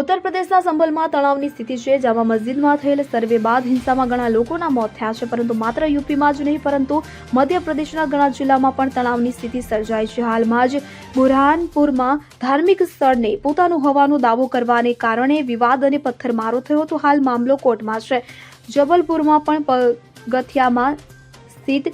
ઉત્તર પ્રદેશના સંભલમાં તણાવની સ્થિતિ છે, જેમાં મસ્જિદમાં થયેલ સર્વે બાદ હિંસામાં ઘણા લોકોના મોત થયા છે, પરંતુ માત્ર યુપીમાં જ નહીં પરંતુ મધ્યપ્રદેશના ઘણા જિલ્લામાં પણ તણાવની સ્થિતિ સર્જાઈ છે. હાલમાં જ બુરહાનપુરમાં ધાર્મિક સ્થળને પોતાનું હોવાનો દાવો કરવાને કારણે વિવાદ અને પથ્થરમારો થયો હતો. હાલ મામલો કોર્ટમાં છે. જબલપુરમાં પણ પગથિયામાં સ્થિત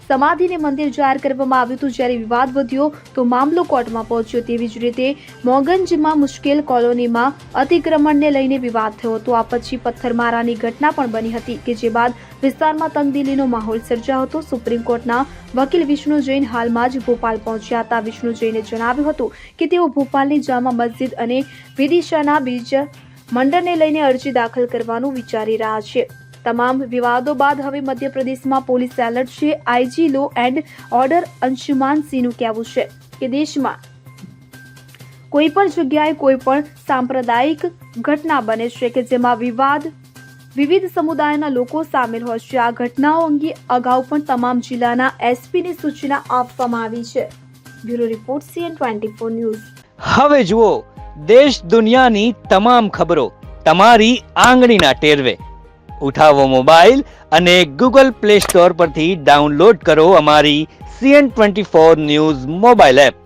સમાધિને મંદિર જાહેર કરવામાં આવ્યું હતું. જ્યારે વિવાદ વધ્યો તો મામલો કોર્ટમાં પહોંચ્યો. તેવી જ રીતે મોગંજમાં મુશ્કેલ કોલોનીમાં અતિક્રમણને લઈને વિવાદ થયો હતો. આ પછી પથ્થરમારાની ઘટના પણ બની હતી કે જે બાદ વિસ્તારમાં તંગદિલીનો માહોલ સર્જાયો હતો. સુપ્રીમ કોર્ટના વકીલ વિષ્ણુ જૈન હાલમાં જ ભોપાલ પહોંચ્યા હતા. વિષ્ણુ જૈને જણાવ્યું હતું કે તેઓ ભોપાલની જામા મસ્જિદ અને વિદિશાના બીજ મંડળને લઈને અરજી દાખલ કરવાનું વિચારી રહ્યા છે. તમામ વિવાદો બાદ હવે મધ્યપ્રદેશમાં પોલીસ એલર્ટ છે. IG law and order Anshuman સિંહનું કહેવું છે કે દેશમાં કોઈ પણ જગ્યાએ કોઈ પણ સાંપ્રદાયિક ઘટના બને છે કે જેમાં વિવિધ સમુદાયના લોકો સામેલ હોય છે. આ ઘટનાઓ અંગે અગાઉ પણ તમામ જિલ્લાના એસપીને સૂચના આપવામાં આવી છે. Bureau report CN24 news. હવે જુઓ દેશ દુનિયાની તમામ ખબરો તમારી આંગળીના ટેરવે. ઉઠાવો મોબાઈલ અને ગૂગલ પ્લે સ્ટોર પરથી ડાઉનલોડ કરો અમારી CN24 ન્યૂઝ મોબાઈલ એપ.